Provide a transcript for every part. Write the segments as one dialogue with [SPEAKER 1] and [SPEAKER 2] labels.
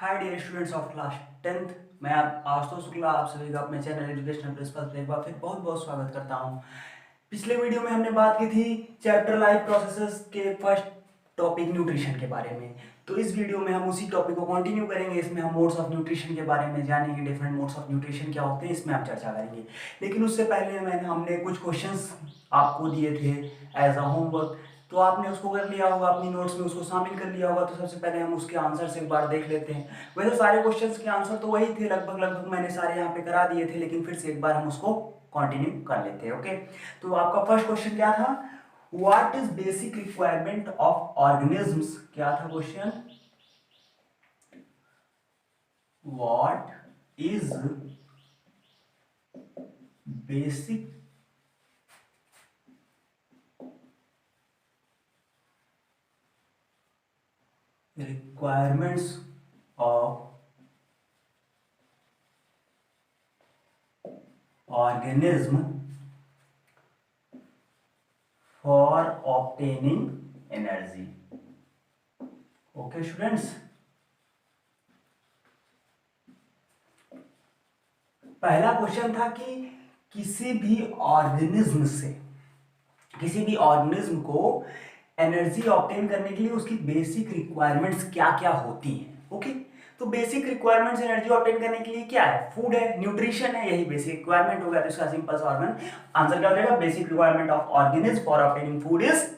[SPEAKER 1] Hi dear students of class 10th। मैं आप आशुतोष शुक्ला आप सभी का अपने चैनल एजुकेशनल प्रिंसिपल पर एक बार फिर बहुत बहुत स्वागत करता हूं। पिछले वीडियो में हमने बात की थी चैप्टर लाइफ प्रोसेसेस के फर्स्ट टॉपिक न्यूट्रिशन के बारे में। तो इस वीडियो में हम उसी टॉपिक को कंटिन्यू करेंगे। इसमें हम मोड्स ऑफ न्यूट्रिशन के बारे में जानेंगे, डिफरेंट मोड्स ऑफ न्यूट्रिशन क्या होते हैं इसमें हम चर्चा करेंगे। लेकिन उससे पहले हमने कुछ क्वेश्चंस आपको दिए थे एज अ होमवर्क, तो आपने उसको कर लिया होगा, अपनी नोट्स में उसको शामिल कर लिया होगा। तो सबसे पहले हम उसके आंसर एक बार देख लेते हैं। वैसे सारे क्वेश्चंस के आंसर तो वही थे, लगभग लगभग मैंने सारे यहाँ पे करा दिए थे, लेकिन फिर से एक बार हम उसको कंटिन्यू कर लेते हैं। ओके, तो आपका फर्स्ट क्वेश्चन क्या था? What is basic requirement of organisms? क्या था question? What is basic requirements of organism for obtaining energy? Okay students, पहला क्वेश्चन था कि किसी भी ऑर्गेनिज्म को एनर्जी ऑब्टेन करने के लिए उसकी बेसिक रिक्वायरमेंट्स क्या क्या होती हैं। ओके, तो बेसिक रिक्वायरमेंट्स एनर्जी ऑब्टेन करने के लिए क्या है? फूड है, न्यूट्रिशन है, यही बेसिक रिक्वायरमेंट हो गया। तो इसका सिंपल सा आंसर क्या हो जाएगा? Basic requirement of organism for obtaining food is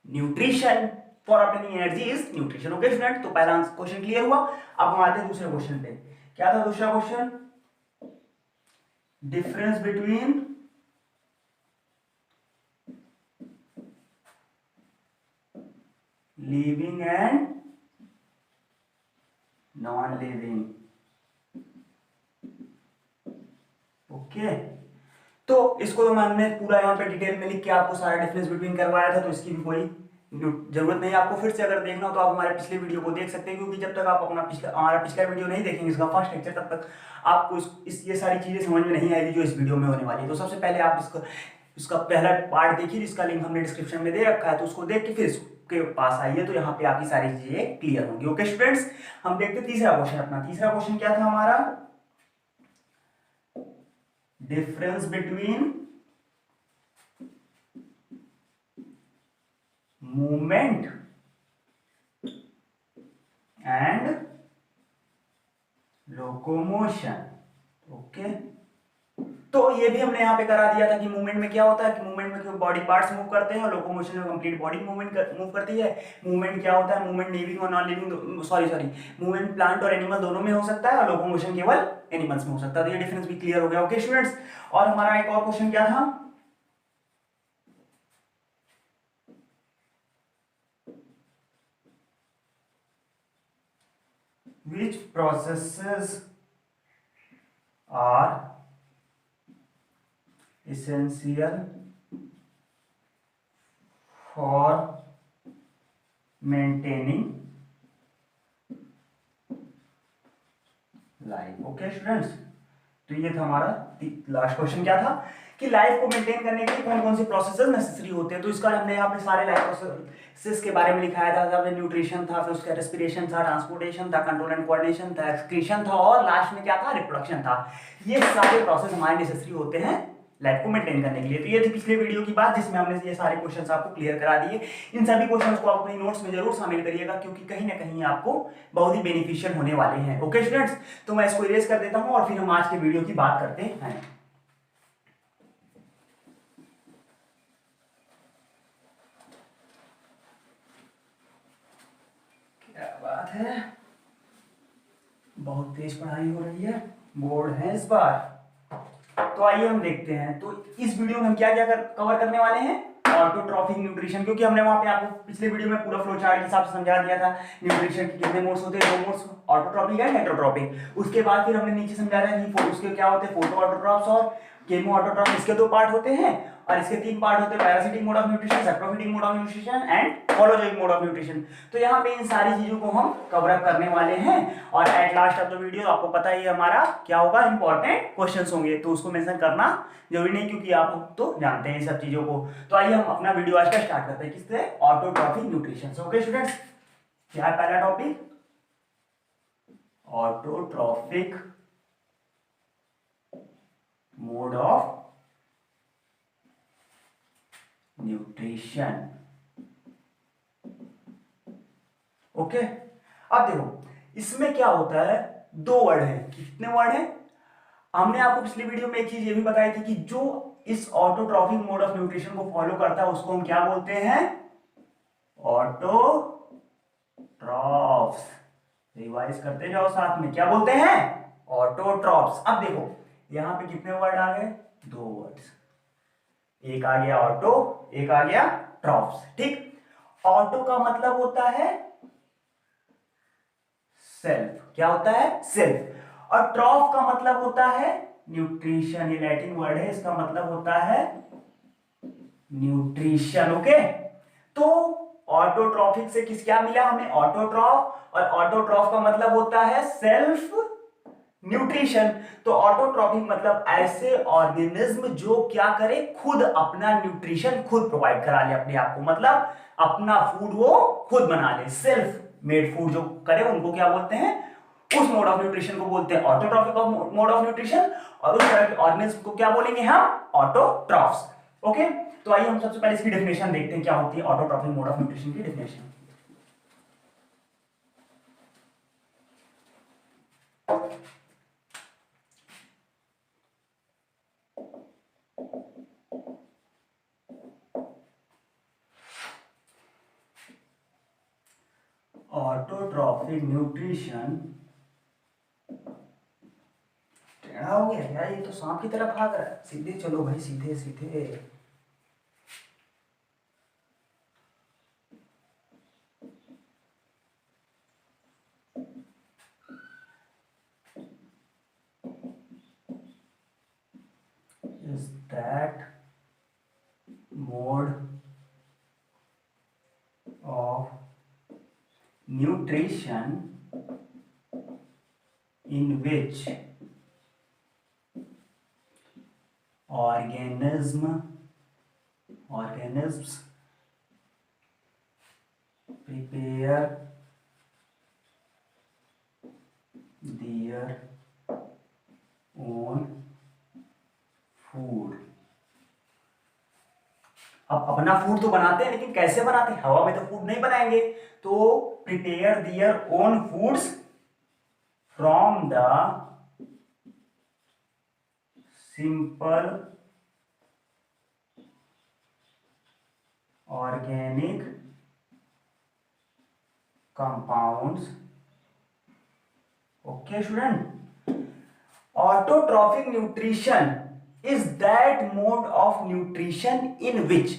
[SPEAKER 1] nutrition, for obtaining energy is nutrition. Okay student, तो पहला क्वेश्चन क्लियर हुआ। अब हम आते हैं दूसरे क्वेश्चन पे। क्या था दूसरा question? Difference between living and non living. Okay, तो इसको तो हमने पूरा यहाँ पे डिटेल में लिख के आपको सारा डिफरेंस बिटवीन करवाया था, तो इसकी भी कोई जरूरत नहीं आपको। फिर से अगर देखना हो तो आप हमारे पिछले वीडियो को देख सकते हैं, क्योंकि जब तक आप हमारा पिछला वीडियो नहीं देखेंगे इसका फर्स्ट लेक्चर, तब तक आपको ये सारी चीजें समझ में नहीं आएगी जो इस वीडियो में होने वाली है। तो सबसे पहले आप इसका पहला पार्ट देखिए, जिसका लिंक हमने डिस्क्रिप्शन में दे रखा है, तो उसको देख के फिर इसके पास आइए, तो यहाँ पे आपकी सारी चीजें क्लियर होंगी। ओके स्टूडेंट्स, हम देखते तीसरा क्वेश्चन। अपना तीसरा क्वेश्चन क्या था हमारा? Difference between movement and locomotion. Okay, तो ये भी हमने यहाँ पे करा दिया था कि मूवमेंट में क्या होता है, कि मूवमेंट में बॉडी पार्ट्स मूव करते हैं और लोकोमोशन में कंप्लीट बॉडी मूव करती है। मूवमेंट क्या होता है? मूवमेंट लिविंग और non living, sorry movement plant और एनिमल दोनों में हो सकता है, और लोकोमोशन केवल एनिमल्स में हो सकता है। तो ये डिफरेंस भी क्लियर हो गया। ओके स्टूडेंट्स, और हमारा एक और क्वेश्चन क्या था? which processes are essential for maintaining life? Okay students, तो ये था हमारा लास्ट क्वेश्चन। क्या था कि लाइफ को मेंटेन करने के लिए कौन कौन से प्रोसेसेस नेसेसरी होते हैं। तो इसका हमने यहाँ पे सारे लाइफ प्रोसेसेस के बारे में लिखाया था। जब न्यूट्रिशन था, फिर उसका रेस्पिरेशन था, ट्रांसपोर्टेशन था, कंट्रोल एंड कोऑर्डिनेशन था, एक्सक्रीशन था, और लास्ट में क्या था? रिप्रोडक्शन था। ये सारे प्रोसेस हमारे नेसेसरी होते हैं लाइफ को मेंटेन करने के लिए। तो ये थी पिछले वीडियो की बात, जिसमें हमने ये सारे क्वेश्चंस आपको क्लियर करा दिए। इन सभी क्वेश्चंस को आप अपनी नोट्स में जरूर शामिल करिएगा, क्योंकि कहीं ना कहीं आपको बहुत ही बेनिफिशियल होने वाले हैं। ओके स्टूडेंट्स, तो मैं इसको इरेज कर देता हूं और फिर हम आज के वीडियो की बात करते हैं। क्या बात है, बहुत तेज पढ़ाई हो रही है, बोर्ड है इस बार। तो आइए हम देखते हैं। तो इस वीडियो में हम क्या क्या कवर करने वाले हैं? ऑटोट्रॉफिक न्यूट्रिशन, क्योंकि हमने वहां पे आपको पिछले वीडियो में पूरा फ्लो चार्ट के हिसाब से समझा दिया था न्यूट्रिशन के कितने मोड्स होते हैं, 2 मोड्स, ऑटोट्रॉपिक एंड हेटेरोट्रॉपिक। उसके बाद फिर हमने नीचे समझा था कि उसके क्या होते हैं, फोटो ऑटोट्रॉप्स और केमो ऑटोट्रॉप। इसके 2 पार्ट होते हैं, और इसके 3 पार्ट होते हैं, parasitic mode of nutrition, saprophytic mode of nutrition and holozoic mode of nutrition. तो यहाँ पे इन सारी चीजों को हम कवर अप करने वाले हैं, और at last of the video आपको पता ही हमारा क्या होगा, इंपॉर्टेंट क्वेश्चंस होंगे, तो उसको मेंशन करना जरूरी नहीं, क्योंकि आप तो जानते हैं इन सब चीजों को। तो आइए हम अपना वीडियो आज का स्टार्ट करते हैं। किससे? Autotrophic nutrition. ओके स्टूडेंट्स, क्या है पहला topic? Autotrophic mode of nutrition. Okay, अब देखो इसमें क्या होता है, दो वर्ड है। कितने वर्ड है? हमने आपको पिछली वीडियो में एक चीज ये भी बताई थी कि जो इस ऑटोट्रॉफिक मोड ऑफ न्यूट्रिशन को फॉलो करता है उसको हम क्या बोलते हैं? ऑटोट्रॉफ्स। रिवाइज करते जाओ साथ में, क्या बोलते हैं? ऑटोट्रॉफ्स। अब देखो यहां पे कितने वर्ड आ गए? दो वर्ड्स, एक आ गया ऑटो, एक आ गया ट्रॉफ्स। ठीक, ऑटो का मतलब होता है सेल्फ। क्या होता है? सेल्फ। और ट्रॉफ का मतलब होता है न्यूट्रिशन। ये लैटिन वर्ड है, इसका मतलब होता है न्यूट्रिशन। ओके, तो ऑटोट्रॉफिक से किस क्या मिला हमें? ऑटोट्रॉफ। और ऑटोट्रॉफ का मतलब होता है सेल्फ न्यूट्रिशन। तो ऑटोट्रॉफिक मतलब ऐसे ऑर्गेनिज्म जो क्या करे, खुद अपना न्यूट्रिशन खुद प्रोवाइड करा ले अपने आप को, मतलब अपना फूड वो खुद बना ले, सेल्फ मेड फूड जो करे उनको क्या बोलते हैं? उस मोड ऑफ न्यूट्रिशन को बोलते हैं ऑटोट्रॉफिक मोड ऑफ न्यूट्रिशन। और उस तरह के ऑर्गेनिज्म को क्या बोलेंगे हम? ऑटोट्रॉफ्स। ओके, तो आइए हम सबसे पहले इसकी डेफिनेशन देखते हैं, क्या होती है ऑटोट्रॉफिक मोड ऑफ न्यूट्रिशन की डेफिनेशन। ऑटोट्रॉफिक न्यूट्रिशन, टेढ़ा हो गया यार, ये तो सांप की तरह भाग रहा है। सीधे चलो भाई, सीधे सीधे। is that mode of nutrition in which organisms prepare their own food। अब अपना फूड तो बनाते हैं, लेकिन कैसे बनाते हैं? हवा में तो फूड नहीं बनाएंगे। तो prepare their own foods from the simple organic compounds. Okay student, autotrophic nutrition is that mode of nutrition in which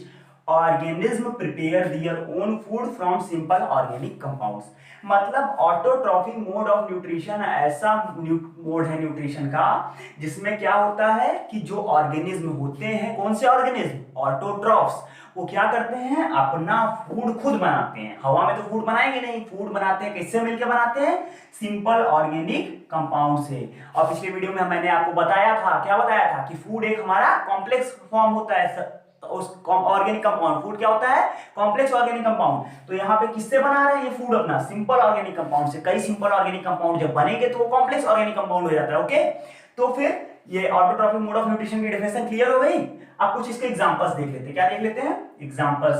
[SPEAKER 1] organism prepare their own food from simple organic compounds। मतलब ऑटोट्रॉफिक मोड ऑफ न्यूट्रिशन ऐसा mode है nutrition का जिसमें क्या होता है कि जो ऑर्गेनिज्म होते हैं, कौन से ऑर्गेनिज्म? ऑटोट्रॉफ्स। वो क्या करते हैं? अपना फूड खुद बनाते हैं। हवा में तो फूड बनाएंगे नहीं, फूड बनाते हैं किससे मिलकर बनाते हैं? सिंपल ऑर्गेनिक कंपाउंड से। और पिछले वीडियो में मैंने आपको बताया था, क्या बताया था? कि फूड एक हमारा कॉम्प्लेक्स फॉर्म होता है। उस ऑर्गेनिक कंपाउंड, फूड क्या होता है? Complex organic compound. तो यहाँ पे किससे बना रहे हैं ये फूड? अपना सिंपल ऑर्गेनिक कंपाउंड से। कई सिंपल ऑर्गेनिक कंपाउंड जब बनेंगे तो वो कॉम्प्लेक्स ऑर्गेनिक कंपाउंड हो जाता है। ओके, तो फिर ये ऑटोट्रॉफिक मोड ऑफ न्यूट्रिशन की डेफिनेशन क्लियर हो गई। अब कुछ इसके एग्जांपल्स देख लेते हैं। क्या देख लेते हैं? एग्जांपल्स।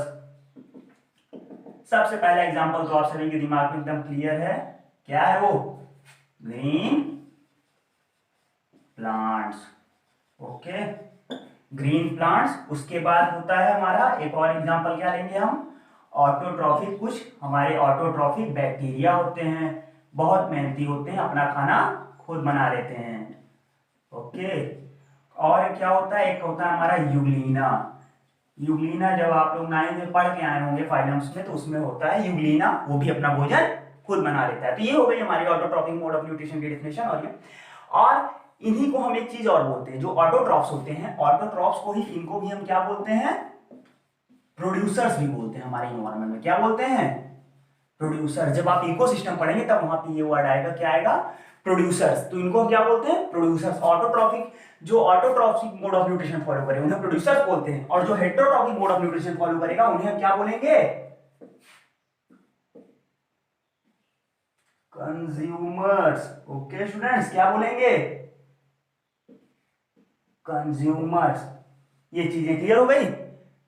[SPEAKER 1] सबसे पहला एग्जांपल तो आप सभी के दिमाग में एकदम क्लियर है, क्या है वो? Green plants. Okay, green plants. उसके बाद होता है हमारा एक और एग्जांपल, क्या लेंगे हम? ऑटोट्रॉफिक। कुछ हमारे ऑटोट्रॉफिक बैक्टीरिया होते हैं, बहुत मेहनती होते हैं, अपना खाना खुद बना लेते हैं। ओके, और क्या होता है? एक होता है हमारा यूग्लिना। यूग्लिना जब आप लोग 9th में पढ़ के आए होंगे फाइलम्स में, तो उसमें होता है यूग्लिना, वो भी अपना भोजन खुद बना लेता है। तो ये हो गई हमारी ऑटोट्रॉफिक मोड ऑफ न्यूट्रिशन की डेफिनेशन। और इन्हीं को हम एक चीज और बोलते हैं, जो ऑटोट्रॉफ्स होते हैं, ऑटोट्रॉफ्स को ही, इनको भी हम क्या बोलते हैं? प्रोड्यूसर्स भी बोलते हैं। हमारे एनवायरनमेंट में क्या बोलते हैं? प्रोड्यूसर। जब आप इकोसिस्टम पढ़ेंगे तब वहां पे ये वर्ड आएगा, क्या आएगा? प्रोड्यूसर्स। तो इनको क्या बोलते हैं? प्रोड्यूसर्स। ऑटोट्रॉफिक, जो autotrophic mode of nutrition follow करे उन्हें प्रोड्यूसर्स बोलते हैं, और जो heterotrophic mode of nutrition follow करेगा उन्हें हम क्या बोलेंगे? कंज्यूमर्स। ओके स्टूडेंट्स, क्या बोलेंगे? कंज्यूमर्स। ये चीजें क्लियर हो गई?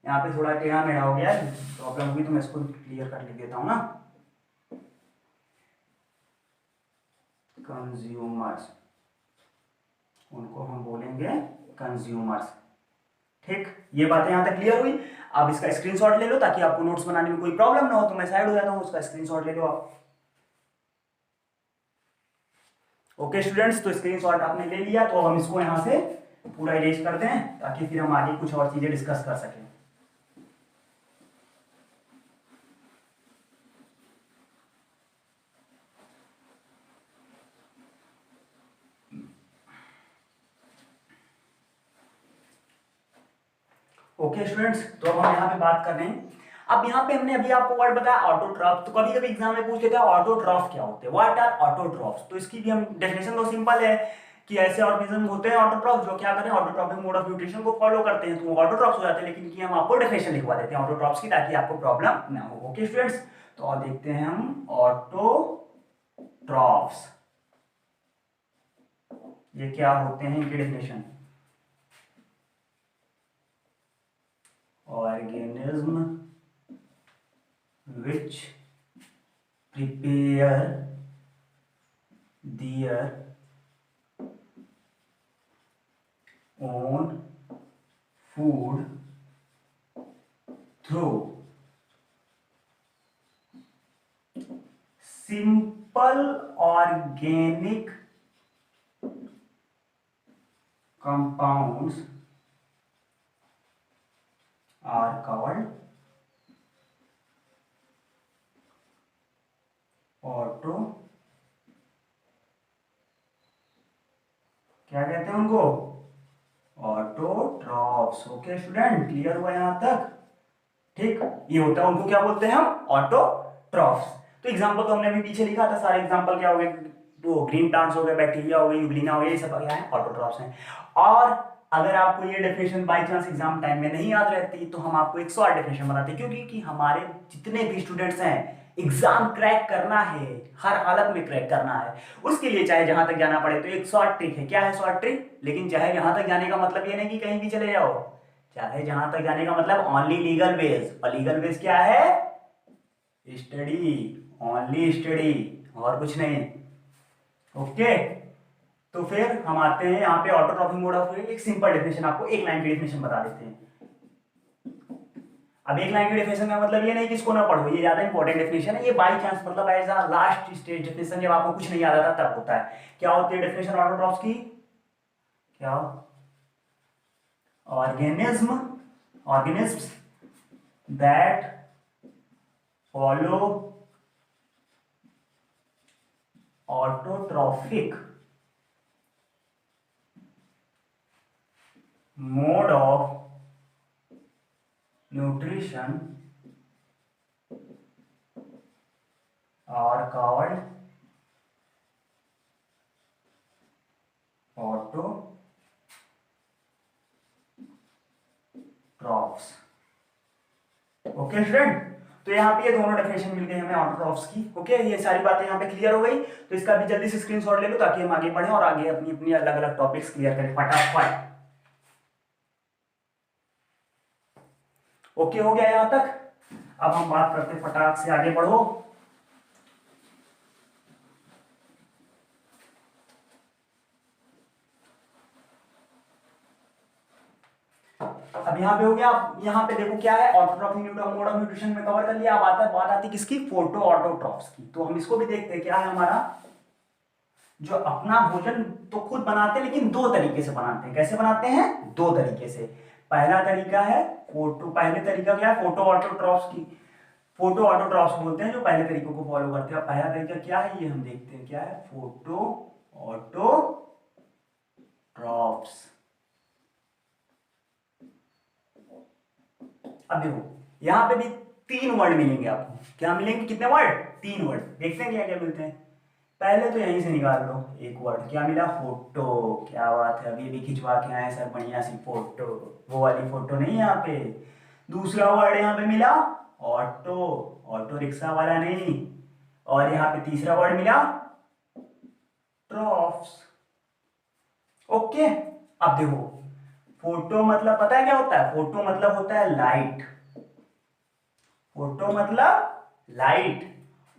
[SPEAKER 1] यहाँ पे थोड़ा टेढ़ा मेढ़ा हो गया, प्रॉब्लम हुई तो मैं इसको क्लियर कर लिख देता हूँ ना। कंज्यूमर्स, उनको हम बोलेंगे कंज्यूमर्स। ठीक, ये बातें यहां तक क्लियर हुई। अब इसका स्क्रीनशॉट ले लो ताकि आपको नोट्स बनाने में कोई प्रॉब्लम ना हो। तो मैं साइड हो जाता हूं, उसका स्क्रीनशॉट ले लो आप। ओके स्टूडेंट्स, तो स्क्रीनशॉट आपने ले लिया, तो हम इसको यहां से पूरा इरेज करते हैं ताकि फिर हम आगे कुछ और चीजें डिस्कस कर सकें। ओके स्टूडेंट्स, तो अब हम यहाँ पे बात कर रहे हैं। अब यहाँ पे हमने अभी आपको वर्ड बताया ऑटोट्रॉफ। तो कभी कभी एग्जाम में पूछ लेता है ऑटोट्रॉफ क्या होते हैं, व्हाट आर ऑटोट्रॉफ्स। तो इसकी भी हम डेफिनेशन तो सिंपल है कि ऐसे ऑर्गेनिज्म होते हैं ऑटोट्रॉफ जो क्या करें, ऑटोट्रॉफिक मोड ऑफ न्यूट्रिशन को फॉलो करते हैं, तो वो ऑटोट्रॉफ्स हो जाते हैं। लेकिन कि हम आपको डेफिनेशन लिखवा देते हैं ऑटोट्रॉफ्स की ताकि आपको प्रॉब्लम ना हो। ओके स्टूडेंट्स, तो अब देखते हैं हम ऑटोट्रॉफ्स ये क्या होते हैं, इनकी definition. organism which prepare their own food through simple organic compounds are called क्या कहते हैं उनको, ऑटोट्रॉफ्स। ओके स्टूडेंट, क्लियर हुआ यहां तक? ठीक, ये होता है, उनको क्या बोलते हैं हम, ऑटोट्रॉफ्स। तो एग्जांपल तो हमने अभी पीछे लिखा था, सारे एग्जांपल क्या हो गए, तो ग्रीन प्लांट्स हो गए, बैक्टीरिया हो गए, यूग्लिना हो गया, ये सब क्या है, ऑटोट्रॉफ्स हैं। और अगर आपको ये definition by chance exam time में नहीं याद रहती तो हम आपको 108 डेफिनेशन बताते हैं, क्योंकि कि हमारे जितने भी स्टूडेंट्स हैं एग्जाम क्रैक करना है, हर हालत में क्रैक करना है, उसके लिए चाहे जहां तक जाना पड़े तो 108 ट्रिक है। क्या है 108 ट्रिक? लेकिन चाहे जहां तक जाने का मतलब ये नहीं कि कहीं भी चले जाओ, चाहे जहां तक जाने का मतलब ओनली लीगल वेज। और लीगल वेज क्या है? स्टडी, ओनली स्टडी, और कुछ नहीं। ओके, तो फिर हम आते हैं यहाँ पे ऑटोट्रॉफिक मोड ऑफ, एक सिंपल डेफिनेशन आपको एक लाइन की डेफिनेशन बता देते हैं। अब एक लाइन की डेफिनेशन का मतलब ये नहीं कि इसको ना पढ़ो, ये ज्यादा इंपॉर्टेंट डेफिनेशन है, ये बाई चांस मतलब as a last stage definition, जब आपको कुछ नहीं याद आता तब होता है। क्या होती है डेफिनेशन ऑटोट्रॉफ्स की? क्या? organisms that follow autotrophic mode of nutrition are called autotrophs। Okay student, तो यहाँ पे ये दोनों डेफिनेशन मिल गई हमें ऑटोट्रॉफ्स की। ओके, ये सारी बातें यहाँ पे क्लियर हो गई। तो इसका भी जल्दी से स्क्रीनशॉट ले लो ताकि हम आगे बढ़ें और आगे अपनी अपनी अलग अलग टॉपिक्स क्लियर करें फटाफट। ओके, हो गया यहां तक? अब हम बात करते हैं, फटाक से आगे बढ़ो। अब यहाँ पे हो गया। यहाँ पे देखो क्या है, ऑटोट्रॉफिक मोड ऑफ न्यूट्रिशन में कवर कर लिया। अब आता है, बात आती है किसकी, फोटो ऑटोट्रॉफ्स की। तो हम इसको भी देखते हैं क्या है हमारा, जो अपना भोजन तो खुद बनाते हैं लेकिन दो तरीके से बनाते हैं। कैसे बनाते हैं? दो तरीके से। पहला तरीका है पहले तरीका क्या है, फोटो ऑटोट्रॉफ्स की। फोटो ऑटोट्रॉफ्स बोलते हैं जो पहले तरीकों को फॉलो करते हैं। पहला तरीका क्या है ये हम देखते हैं, क्या है, फोटो ऑटोट्रॉफ्स। अब देखो यहां पे भी तीन वर्ड मिलेंगे आपको। क्या मिलेंगे, कितने वर्ड? तीन वर्ड। देखते हैं क्या क्या मिलते हैं। पहले तो यहीं से निकाल लो एक वर्ड, क्या मिला, फोटो। क्या बात है, अभी भी खिंचवा के आए सर, बढ़िया सी फोटो, वो वाली फोटो नहीं यहाँ पे। दूसरा वर्ड यहाँ पे मिला ऑटो, ऑटो रिक्शा वाला नहीं। और यहाँ पे तीसरा वर्ड मिला ओके, अब देखो, फोटो मतलब पता है क्या होता है? फोटो मतलब होता है लाइट। फोटो मतलब लाइट,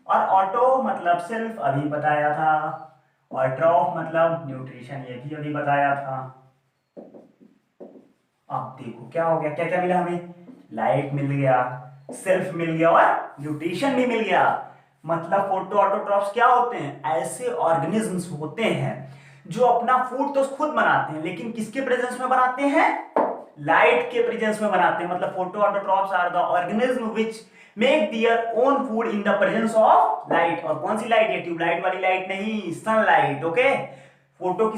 [SPEAKER 1] और ऑटो मतलब सिर्फ अभी बताया था, और ट्रॉफ मतलब न्यूट्रिशन, ये भी अभी बताया था। अब देखो क्या हो गया, क्या क्या मिला हमें? लाइट मिल गया, सेल्फ मिल गया, और न्यूट्रिशन भी मिल गया। मतलब फोटो ऑटोट्रॉफ्स क्या होते हैं? ऐसे ऑर्गेनिजम्स होते हैं जो अपना फूड तो खुद बनाते हैं, लेकिन किसके प्रेजेंस में बनाते हैं? लाइट के प्रेजेंस में बनाते हैं। मतलब photo autotrophs are the organisms which make their own food in the presence of light. और कौन सी लाइट? ये ट्यूबलाइट वाली लाइट नहीं, सनलाइट। ओके, फोटो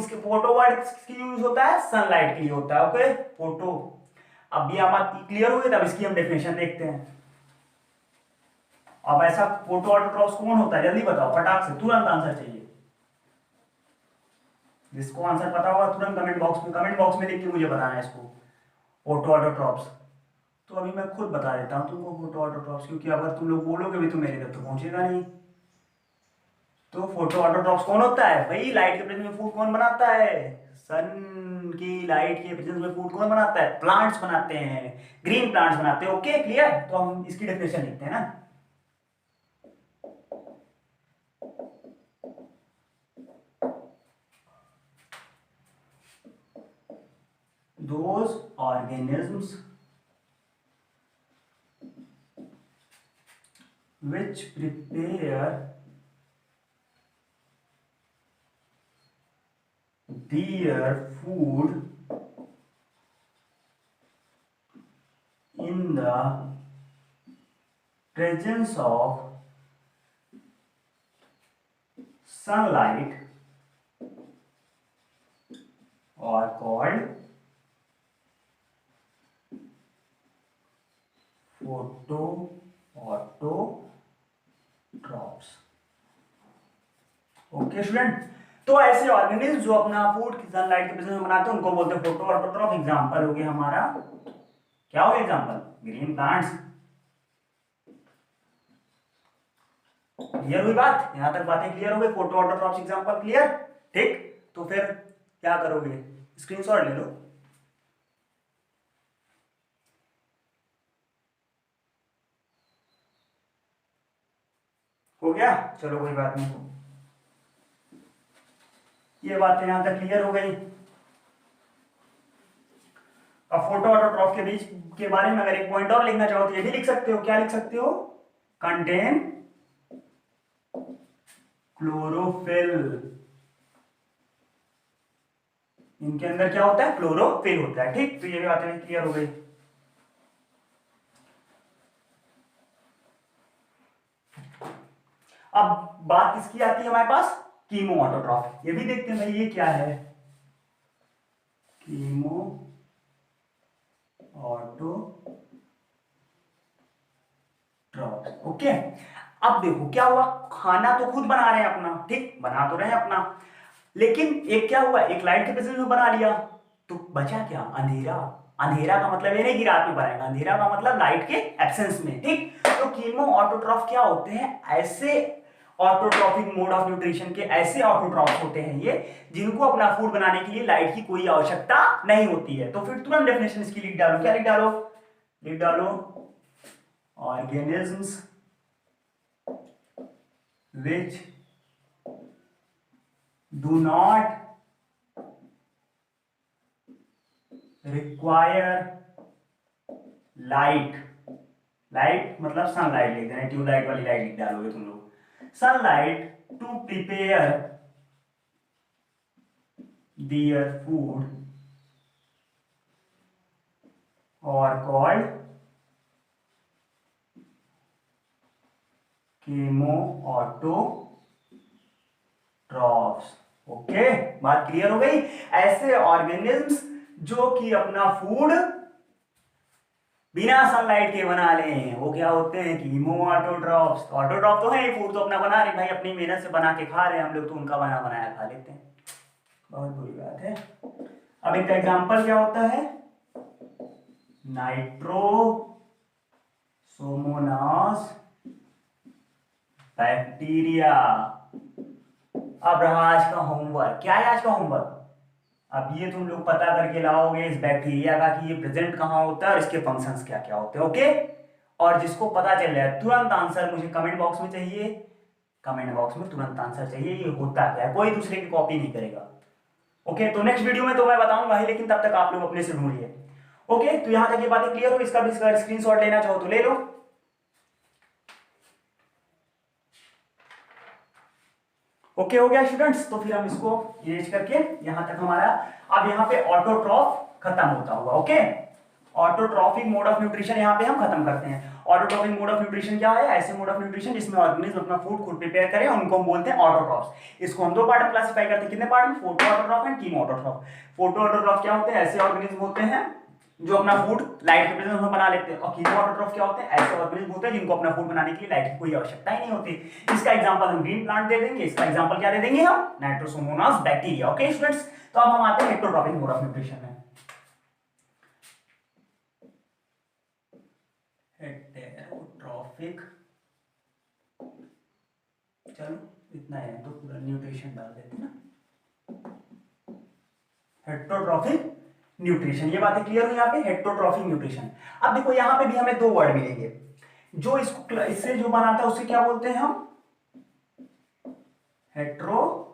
[SPEAKER 1] वर्ड किसके लिए यूज होता है? सनलाइट के लिए होता है। Okay, photo. अब ये हमारा क्लियर हो गया, तब इसकी हम डेफिनेशन देखते हैं। अब ऐसा फोटो ऑटोट्रॉफ्स कौन होता है? जल्दी बताओ, फटाक से, तुरंत आंसर चाहिए। जिसको आंसर पता होगा तुरंत कमेंट बॉक्स में लिख के मुझे बताना है इसको। फोटो ऑटोट्रॉफ्स तो अभी मैं खुद बता देता हूं तुमको, फोटो ऑटोट्रॉफ्स, क्योंकि अगर तुम लोग बोलोगे भी तो मेरे तक तो पहुंचेगा नहीं। तो फोटो ऑटोट्रॉफ्स कौन होता है भाई? लाइट के प्रेजेंस में फूड कौन बनाता है? सन की लाइट के प्रेजेंस में फूड कौन बनाता है? प्लांट्स बनाते हैं, ग्रीन प्लांट्स बनाते हैं। Okay, clear? तो हम इसकी डेफिनेशन लिखते हैं ना। those organisms which prepare their food in the presence of sunlight are called photoautotrophs। Okay student, तो ऐसे ऑर्गेनिज्म जो अपना फूड सनलाइट के प्रेजेंस में बनाते हैं उनको बोलते हैं फोटोऑटोट्रॉफ। एग्जांपल हो गया हमारा, क्या हो गया एग्जांपल? Green plants. क्लियर हुई बात? यहां तक बातें क्लियर हो गई? फोटोऑटोट्रॉफ्स एग्जांपल क्लियर? ठीक, तो फिर क्या करोगे? स्क्रीनशॉट ले लो। हो गया? चलो कोई बात नहीं, ये बातें यहां तक क्लियर हो गई। अब फोटो ऑटोट्रॉफ के बीच के बारे में अगर एक पॉइंट और लिखना चाहो तो ये भी लिख सकते हो। क्या लिख सकते हो? Contain chlorophyll. इनके अंदर क्या होता है? क्लोरोफिल होता है। ठीक, तो ये भी बातें क्लियर हो गई। अब बात किसकी आती है हमारे पास? Chemo autotroph. ये भी देखते हैं भाई, ये क्या है? Chemo autotroph. ओके, अब देखो क्या हुआ, खाना तो खुद बना रहे हैं अपना, ठीक, बना तो रहे हैं अपना, लेकिन एक क्या हुआ, एक लाइट के प्रेजेंस में बना लिया, तो बचा क्या? अंधेरा। अंधेरा का मतलब ये नहीं कि रात में बनाएगा, अंधेरा का मतलब लाइट के एब्सेंस में। ठीक, तो कीमो ऑटोट्रॉफ क्या होते हैं? ऐसे ऑटोट्रॉफिक मोड ऑफ न्यूट्रिशन के ऐसे ऑटोट्रॉफ होते हैं ये, जिनको अपना फूड बनाने के लिए लाइट की कोई आवश्यकता नहीं होती है। तो फिर तुरंत डेफिनेशन इसकी लिख डालो। क्या लिख डालो? लिख डालो, organisms which do not require light। Light मतलब सनलाइट लिख देना, ट्यूबलाइट वाली लाइट लिख डालोगे तुम लोग। Sunlight to prepare their food और कॉल्ड कीमो ऑटोट्रॉफ्स। ओके, बात क्लियर हो गई? ऐसे ऑर्गेनिजम्स जो कि अपना फूड बिना सनलाइट के बना लें, वो क्या होते हैं? Chemo autotrophs. ऑटोट्रॉफ तो है, फूड तो अपना बना रहे भाई, अपनी मेहनत से बना के खा रहे हैं हम लोग, तो उनका बना बनाया खा लेते हैं। बहुत बुरी बात है। अब इनका एग्जांपल क्या होता है? Nitrosomonas bacteria. अब रहा आज का होमवर्क। क्या है आज का होमवर्क? अब ये तुम लोग पता करके लाओगे इस बैक्टीरिया का कि ये प्रेजेंट कहाँ होता है और इसके फंक्शंस क्या क्या होते हैं। ओके, और जिसको पता चल रहा है तुरंत आंसर मुझे कमेंट बॉक्स में चाहिए। कमेंट बॉक्स में तुरंत आंसर चाहिए ये होता क्या है, कोई दूसरे की कॉपी नहीं करेगा। ओके, तो नेक्स्ट वीडियो में तो मैं बताऊंगा ही, लेकिन तब तक आप लोग अपने से ढूंढिए। ओके, तो यहां तक ये बातें क्लियर हो। इसका भी स्क्रीनशॉट लेना चाहो तो ले लो। ओके हो गया स्टूडेंट्स, तो फिर हम इसको इरेज करके यहां तक हमारा अब यहाँ पे ऑटोट्रॉफ खत्म होता हुआ। Okay, autotrophic mode of nutrition यहाँ पे हम खत्म करते हैं। ऑटोट्रॉफिक मोड ऑफ न्यूट्रिशन क्या है? ऐसे मोड ऑफ न्यूट्रिशन जिसमें ऑर्गेनिज्म अपना फूड खुद प्रिपेयर करे, उनको हम बोलते हैं ऑटोट्रॉफ्स। इसको हम दो पार्ट में क्लासिफाई करते हैं। कितने पार्ट में? Photo autotroph and chemo autotroph. Photo autotroph क्या होते हैं? ऐसे ऑर्गेनिज्म होते हैं जो अपना फूड लाइट के प्रेजेंस में बना लेते हैं। और कीमो ऑटोट्रॉफ क्या होते हैं? ऐसे ऑर्गेनिज्म होते हैं जिनको अपना फूड बनाने के लिए लाइट की कोई आवश्यकता ही नहीं होती। इसका एग्जांपल हम ग्रीन प्लांट दे देंगे। इसका एग्जांपल क्या दे देंगे हम? Nitrosomonas bacteria. ओके स्टूडेंट्स, तो अब हम आते हैं हेटेरोट्रॉफिक मोड ऑफ न्यूट्रिशन में। हेटेरोट्रॉफिक, चलो इतना है तो पूरा न्यूट्रिशन डाल देते ना। हेटेरोट्रॉफिक न्यूट्रिशन, ये बातें क्लियर हुई यहाँ पे। Heterotrophic nutrition. अब देखो यहाँ पे भी हमें दो वर्ड मिलेंगे। जो इसको इससे जो बनाता है उसे क्या बोलते हैं हम? हेटेरोट्रॉफ्स।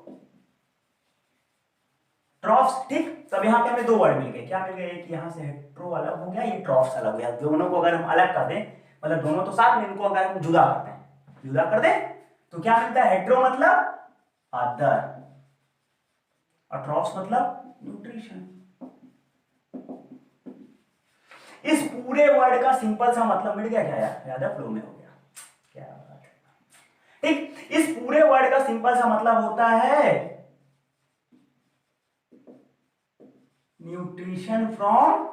[SPEAKER 1] ठीक, तब यहाँ पे हमें दो वर्ड मिल गए। क्या मिल गए? एक यहाँ से हेटेरो अलग हो गया, ये ट्रॉफ्स अलग हो गया। दोनों को अगर हम अलग कर दें, मतलब दोनों तो साथ में, इनको अगर हम जुदा करते हैं, जुदा कर दें तो क्या मिलता है? हेटेरो मतलब अदर और ट्रॉफ्स मतलब न्यूट्रिशन। इस पूरे वर्ड का सिंपल सा मतलब मिल गया क्या यार? ज्यादा फ्लो में हो गया, क्या बात है। ठीक, इस पूरे वर्ड का सिंपल सा मतलब होता है न्यूट्रिशन फ्रॉम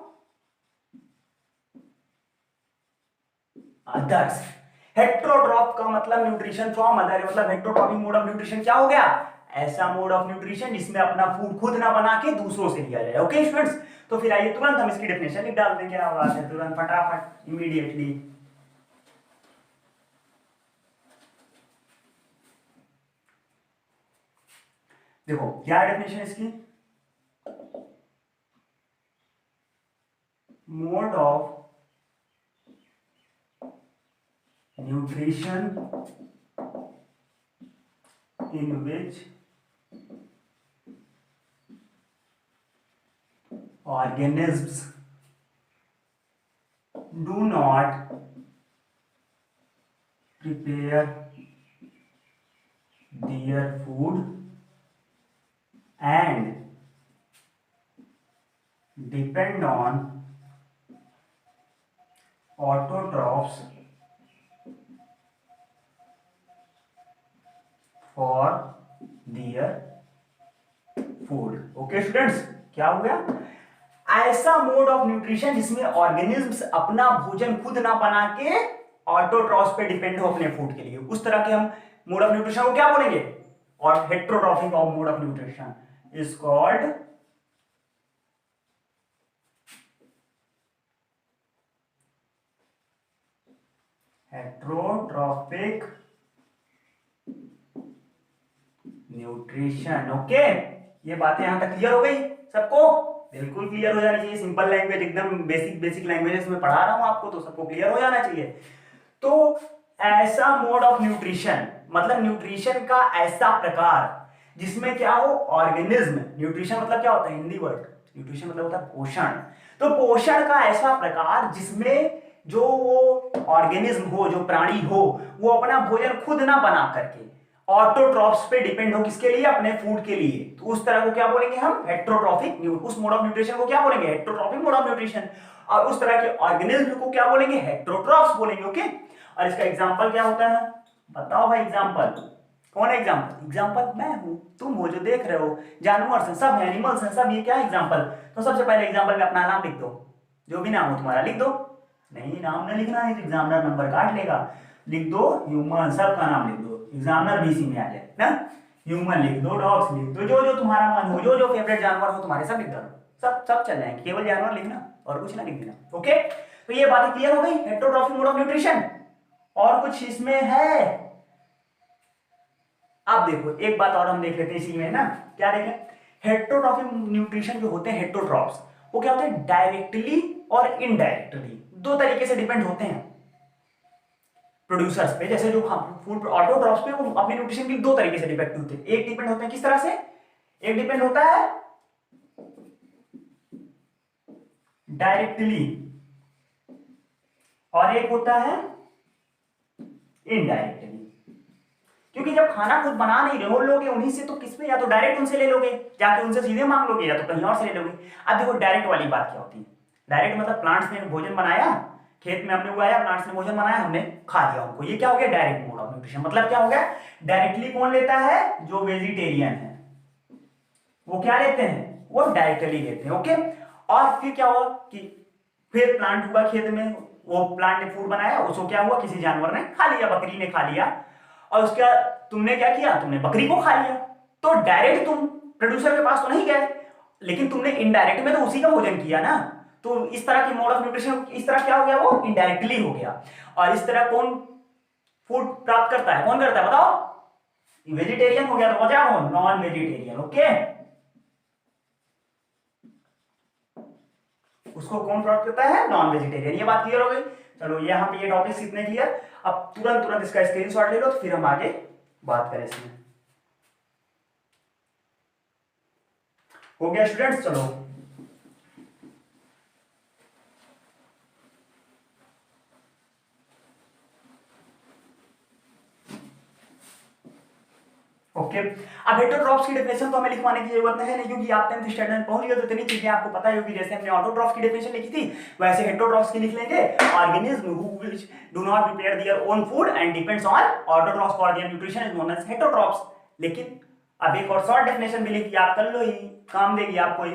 [SPEAKER 1] अदर्स। हेटेरोट्रॉफ का मतलब न्यूट्रिशन फ्रॉम अदर, मतलब हेटेरोट्रॉफिक मोड ऑफ न्यूट्रिशन क्या हो गया? ऐसा मोड ऑफ न्यूट्रिशन जिसमें अपना फूड खुद ना बना के दूसरों से लिया जाए। ओके स्टूडेंट्स, तो फिर आइए तुरंत हम इसकी डेफिनेशन लिख डालते हैं। क्या बात है, तुरंत फटाफट इमीडिएटली। देखो क्या डेफिनेशन इसकी? Mode of nutrition in which organisms do not prepare their food and depend on autotrophs for their food। Okay students, क्या हो गया? ऐसा मोड ऑफ न्यूट्रिशन जिसमें ऑर्गेनिज्म्स अपना भोजन खुद ना बना के ऑटोट्रॉफ्स पे डिपेंड हो अपने फूड के लिए, उस तरह के हम मोड ऑफ न्यूट्रिशन को क्या बोलेंगे? और heterotrophic of mode of nutrition is called heterotrophic nutrition. Okay, ये बातें यहां तक क्लियर हो गई सबको? बिल्कुल क्लियर हो जानी चाहिए। सिंपल लैंग्वेज, एकदम बेसिक बेसिक लैंग्वेजेस में पढ़ा रहा हूं आपको, तो सबको क्लियर हो जाना चाहिए। तो ऐसा मोड ऑफ न्यूट्रिशन मतलब न्यूट्रिशन का ऐसा प्रकार जिसमें क्या हो? ऑर्गेनिज्म, न्यूट्रिशन मतलब क्या होता है? हिंदी वर्ड न्यूट्रिशन मतलब होता है पोषण। तो पोषण का ऐसा प्रकार जिसमें जो वो ऑर्गेनिज्म हो, जो प्राणी हो, वो अपना भोजन खुद ना बना करके ऑटोट्रॉफ्स पे डिपेंड हो। किसके लिए? अपने फूड के लिए। तो उस तरह को क्या बोलेंगे हम? हेटेरोट्रॉफिक। उस मोड ऑफ न्यूट्रिशन को क्या बोलेंगे? Heterotrophic mode of nutrition. और उस तरह के ऑर्गेनिज्म को क्या बोलेंगे? हेटेरोट्रॉफ्स बोलेंगे। ओके, और इसका एग्जांपल क्या होता है? बताओ भाई एग्जांपल। कौन है एग्जांपल? एग्जांपल मैं हूं, तुम हो जो देख रहे हो, जानवर हैं सब, एनिमल्स हैं सब। ये क्या है? एग्जांपल। तो सबसे पहले एग्जांपल में अपना नाम लिख दो, जो भी नाम हो तुम्हारा लिख दो। नहीं, नाम नहीं लिखना है तो एग्जामिनर नंबर काट लेगा। लिख दो ह्यूमन, सबका नाम लिख दो, एग्जामिनर बीसी में आ जाए ना। ह्यूमन लिख दो, डॉग्स लिख दो, जो जो तुम्हारा मन हो, जो जो फेवरेट जानवर हो तुम्हारे, सब लिख दो। सब सब चल जाएंगे, केवल जानवर लिखना और कुछ ना लिख देना। ओके, तो ये बातें क्लियर हो गई हेटेरोट्रॉफिक मोड ऑफ न्यूट्रिशन। और कुछ इसमें है? अब देखो एक बात और हम देख लेते हैं इसी में ना, क्या देखें, हेटेरोट्रॉफिक न्यूट्रिशन जो होते हैं हेटेरोट्रॉफ्स, वो क्या होते हैं, डायरेक्टली और इनडायरेक्टली दो तरीके से डिपेंड होते हैं प्रोड्यूसर्स पे। जैसे जो फूड ऑटोट्रॉफ्स पे वो अपने न्यूट्रिशन के लिए दो तरीके से डिपेंड होते हैं। एक डिपेंड होते हैं किस तरह से, एक डिपेंड होता है डायरेक्टली और एक होता है इनडायरेक्टली। क्योंकि जब खाना खुद बना नहीं रहे हो लोगे उन्हीं से, तो किसमें, या तो डायरेक्ट उनसे ले लोगे, जाके उनसे सीधे मांग लोगे, या तो कहीं और से ले लोगे। अब देखो डायरेक्ट वाली बात क्या होती है, डायरेक्ट मतलब प्लांट्स ने भोजन बनाया, खेत में हमने उगाया, प्लांट्स ने भोजन बनाया, हमने खा लिया उनको, ये क्या हो गया, डायरेक्ट मोड ऑफ न्यूट्रिशन। मतलब क्या हो गया, डायरेक्टली कौन लेता है, जो वेजिटेरियन है वो क्या लेते हैं, वो डायरेक्टली लेते हैं। ओके, और फिर क्या हुआ कि फिर प्लांट हुआ खेत में, वो प्लांट ने फूड बनाया, उसको क्या हुआ, किसी जानवर ने खा लिया, बकरी ने खा लिया, और उसका तुमने क्या किया, तुमने बकरी को खा लिया। तो डायरेक्ट तुम प्रोड्यूसर के पास तो नहीं गए, लेकिन तुमने इनडायरेक्ट में तो उसी का भोजन किया ना। तो इस तरह की मोड ऑफ न्यूट्रिशन इस तरह क्या हो गया, वो इनडायरेक्टली हो गया। और इस तरह कौन फूड प्राप्त करता है, कौन करता है बताओ, वेजिटेरियन हो गया, तो क्या हो, नॉन वेजिटेरियन। ओके, उसको कौन प्राप्त करता है, नॉन वेजिटेरियन। ये बात क्लियर हो गई। चलो यहाँ पे ये टॉपिक्स इतने क्लियर। अब तुरंत तुरंत इसका स्क्रीनशॉट ले लो, तो फिर हम आगे बात करें इसमें। हो गया स्टूडेंट्स, चलो ओके। अब हेटेरोट्रॉफ्स की डेफिनेशन तो हमें लिखवाने की जरूरत है नहीं, क्योंकि आप 10th स्टैंडर्ड में पहुंच गए, तो इतनी चीजें आपको पता ही होगी। जैसे हमने ऑटोट्रॉफ की डेफिनेशन लिखी थी, वैसे हेटेरोट्रॉफ्स की लिख लेंगे, organism who which do not prepare their own food and depends on autotrophs for their nutrition is known as heterotrophs. लेकिन अब एक और शॉर्ट डेफिनेशन भी लिखी, आप कर लो, ही काम देगी आपको ही,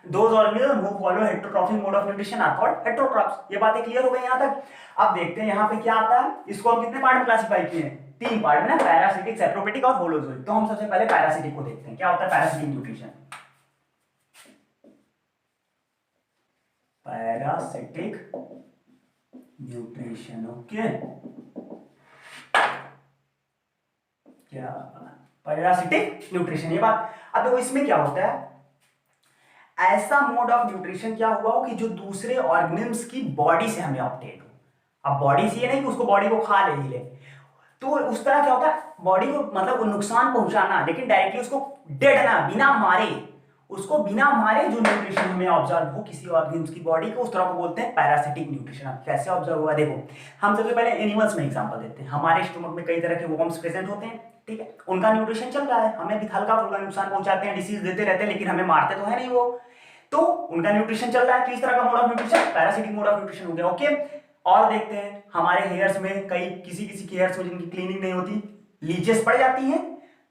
[SPEAKER 1] those organism who follow heterotrophic mode of nutrition are called heterotrophs. ये बातें क्लियर हो गई यहां तक। अब देखते हैं यहाँ पे क्या आता है। इसको हम कितने पार्ट में क्लासिफाई किए हैं, तीन पार्ट में ना, पैरासिटिक, सेप्रोफिटिक और होलोजोइक। तो हम सबसे पहले पैरासिटिक को देखते हैं, क्या होता है parasitic nutrition. Parasitic nutrition, okay, क्या पैरासिटिक न्यूट्रिशन, ये बात। अब देखो इसमें क्या होता है, ऐसा मोड ऑफ न्यूट्रिशन क्या हुआ हो कि जो दूसरे ऑर्गेनिम्स की बॉडी से हमें ऑब्टेन हो। अब बॉडी से ये नहीं कि उसको बॉडी को खा ले ही ले, तो उस तरह क्या होता है, बॉडी को मतलब वो नुकसान पहुंचाना, लेकिन डायरेक्टली उसको डेड ना, बिना मारे, उसको बिना मारे जो न्यूट्रिशन हमें ऑब्जर्व हो किसी ऑर्गेनिम्स की बॉडी को, उस तरह को बोलते हैं पैरासिटिक न्यूट्रिशन। अब कैसे ऑब्जर्व हुआ, देखो हम सबसे पहले एनिमल्स में एग्जांपल देते हैं। हमारे स्टोमक में कई तरह के वर्म्स प्रेजेंट होते हैं, ठीक है, उनका न्यूट्रिशन चल रहा है, हमें भी हल्का फुल्का नुकसान पहुंचाते हैं, डिसीज देते रहते हैं, लेकिन हमें मारते तो है नहीं वो, तो उनका न्यूट्रिशन चल रहा है। तो इस तरह का mode of nutrition parasitic mode of nutrition हो गया। ओके, और देखते हैं हमारे हेयर्स में, कई किसी किसी की हेयर्स में जिनकी क्लीनिंग नहीं होती, लीचेस पड़ जाती हैं,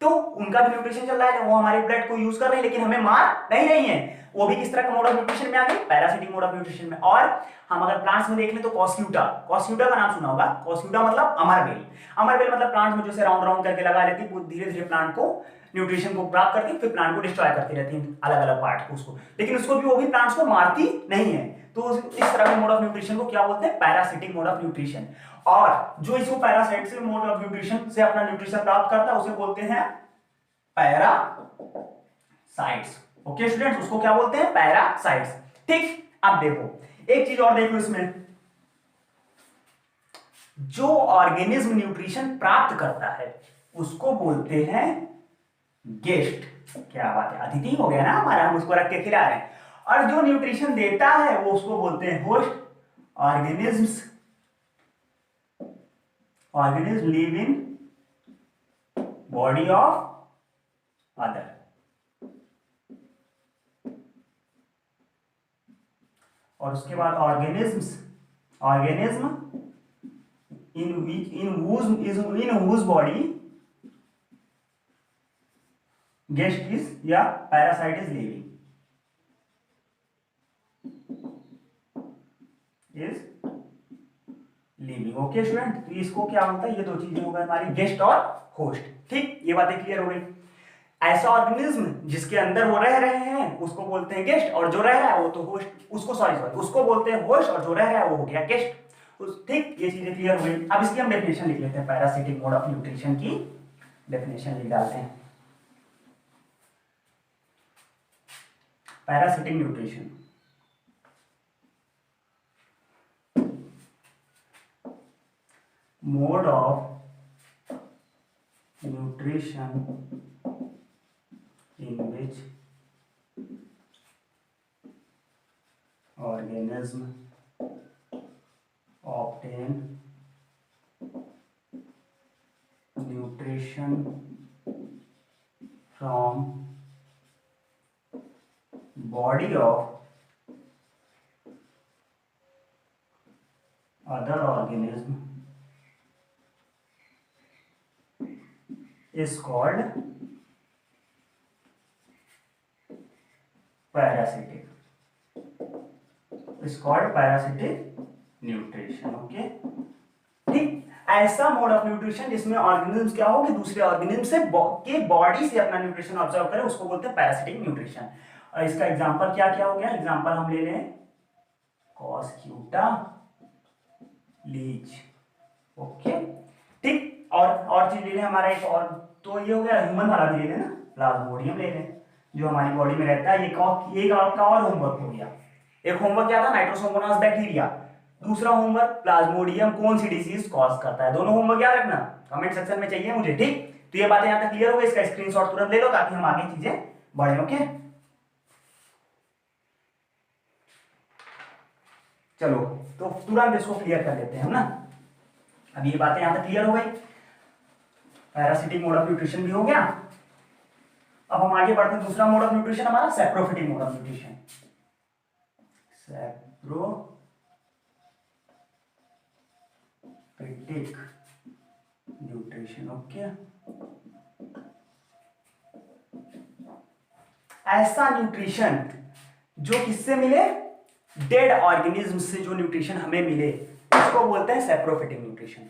[SPEAKER 1] तो उनका भी न्यूट्रिशन चल रहा है, वो हमारे ब्लड को यूज कर रहे हैं, लेकिन हमें मार नहीं रही है, वो भी किस तरह का मोड ऑफ न्यूट्रिशन में आ गए, पैरासिटिक मोड ऑफ न्यूट्रिशन में। और हम अगर प्लांट्स में देख लें तो कॉस्क्यूटा, कॉस्क्यूटा का नाम सुना होगा, कॉस्क्यूटा मतलब अमरबेल। अमरबेल मतलब प्लांट में जैसे राउंड राउंड करके लगा लेती है, धीरे धीरे प्लांट को न्यूट्रिशन को प्राप्त करती है, फिर प्लांट को डिस्ट्रॉय करती रहती है अलग अलग पार्ट को उसको, लेकिन उसको भी वो भी प्लांट्स को मारती नहीं है। तो इस तरह के मोड ऑफ न्यूट्रिशन को क्या बोलते हैं, पैरासिटिक मोड ऑफ न्यूट्रिशन। और जो इसको पैरासाइटिक मोड ऑफ न्यूट्रिशन से अपना न्यूट्रिशन प्राप्त करता है उसे बोलते हैं पैरासाइट्स। ओके स्टूडेंट्स, उसको क्या बोलते हैं, पैरासाइट्स। ठीक, अब देखो एक चीज और देखो इसमें, जो ऑर्गेनिज्म न्यूट्रिशन प्राप्त करता है उसको बोलते हैं गेस्ट। क्या बात है, अतिथि हो गया ना हमारा, हम उसको रख के खिला रहे हैं। और जो न्यूट्रिशन देता है वो उसको बोलते हैं host. Organisms, organism live in body of other. और उसके बाद organisms, organism in whose body guest is या parasite is living, okay student. तो इसको क्या होता है, ये दो चीजें हो गई हमारी, गेस्ट और होस्ट। ठीक, ये बातें क्लियर हो गई। ऐसा ऑर्गेनिज्म जिसके अंदर वो रह रहे हैं उसको बोलते हैं गेस्ट, और जो रह रहा है वो तो होस्ट, उसको सॉरी उसको बोलते हैं होस्ट, और जो रह रहा है वो हो गया गेस्ट। ठीक, ये चीजें क्लियर हो गई। अब इसकी हम डेफिनेशन लिख लेते हैं, पैरासिटिक मोड ऑफ न्यूट्रिशन की डेफिनेशन लिख डालते हैं। Parasitic nutrition, mode of nutrition in which organism obtain nutrition from body of other organism is called parasitic, is called parasitic nutrition। Okay, ठीक। ऐसा मोड ऑफ न्यूट्रिशन जिसमें organism क्या हो कि दूसरे ऑर्गेनिज्म से के बॉडी से अपना न्यूट्रिशन ऑब्जर्व करे, उसको बोलते हैं पैरासिटिक न्यूट्रिशन। और इसका एग्जांपल क्या क्या हो गया? एग्जांपल हम ले लें कॉस्क्यूटा लीच। ओके, ठीक। और चीज ले लें हमारा एक और, तो ये हो गया ह्यूमन वाला भी ले लें ना, प्लाज्मोडियम ले लें जो हमारी बॉडी में रहता है। एक आपका और होमवर्क हो गया। एक होमवर्क क्या था? Nitrosomonas bacteria. दूसरा होमवर्क प्लाज्मोडियम कौन सी डिजीज कॉज करता है। दोनों होमवर्क याद रखना, कमेंट सेक्शन में चाहिए मुझे, ठीक। तो ये बातें यहां तक क्लियर हो गई, इसका स्क्रीनशॉट तुरंत ले लो ताकि हम आगे चीजें बढ़े। ओके, चलो तो तुरंत इसको क्लियर कर लेते हैं हम ना। अब ये बातें यहां तक क्लियर हो गई, पैरासिटिक मोड ऑफ न्यूट्रिशन भी हो गया। अब हम आगे बढ़ते हैं, दूसरा मोड ऑफ न्यूट्रिशन हमारा saprophytic mode of nutrition. Saprophytic nutrition. Okay, ऐसा न्यूट्रिशन जो किससे मिले? डेड ऑर्गेनिज्म से जो न्यूट्रिशन हमें मिले उसको बोलते हैं सैप्रोफिटिक न्यूट्रिशन।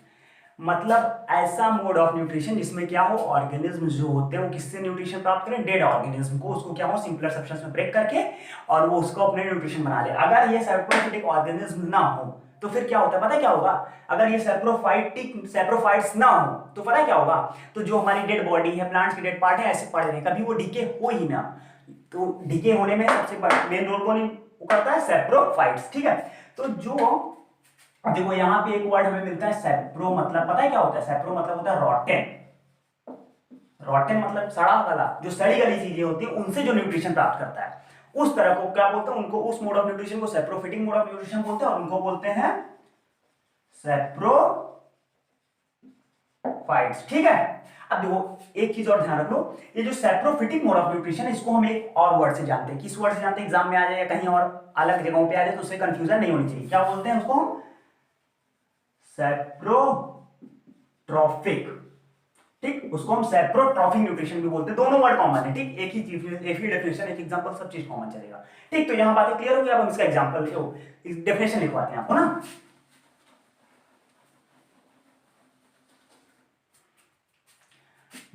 [SPEAKER 1] मतलब ऐसा मोड ऑफ न्यूट्रिशन जिसमें क्या हो, ऑर्गेनिज्म जो होते हैं वो किससे न्यूट्रिशन प्राप्त करें? डेड ऑर्गेनिज्म को, उसको क्या हो सिंपलर सब्सटेंस में ब्रेक करके और वो उसको अपने न्यूट्रिशन बना ले। अगर ये सैप्रोफिटिक ऑर्गेनिज्म ना हो तो फिर क्या होता है पता है क्या होगा? अगर ये सैप्रोफाइट्स ना हो तो पता है क्या होगा? तो जो हमारी डेड बॉडी है, प्लांट्स के डेड पार्ट है, ऐसे पड़े रहे, कभी वो डीके हो ही ना। तो डीके होने में सबसे मेन रोल कौन करता है? सैप्रोफाइट्स, ठीक है। तो जो देखो यहाँ पे एक वर्ड हमें मिलता है सैप्रो, मतलब पता है क्या होता है? सैप्रो मतलब होता है रॉटेन। रॉटेन मतलब सड़ा गला, जो सड़ी गली चीजें होती है उनसे जो न्यूट्रिशन प्राप्त करता है, उस तरह को क्या बोलते हैं? उनको, उस मोड ऑफ न्यूट्रिशन को सैप्रोफिटिक मोड ऑफ न्यूट्रिशन बोलते हैं और उनको बोलते हैं सैप्रोफाइट्स, ठीक है। अब देखो एक चीज और ध्यान रख लो, ये जो सैप्रोफिटिक मोड ऑफ न्यूट्रिशन है इसको हम एक और वर्ड से जानते हैं। किस वर्ड से जानते हैं? एग्जाम में आ जाए या कहीं और अलग जगहों पे आ जाए तो उससे कंफ्यूजन नहीं होनी चाहिए। क्या बोलते हैं उसको? सैप्रोट्रॉफिक, ठीक। उसको हम सैप्रोट्रॉफिक न्यूट्रिशन भी बोलते हैं। दोनों वर्ड कॉमन है, ठीक। एक ही चीज, एक ही डेफिनेशन, एक एग्जांपल, सब चीज कॉमन चलेगा, ठीक। तो यहां बातें क्लियर हो गई। अब हम इसका एग्जांपल डेफिनेशन लिखवाते हैं आपको ना।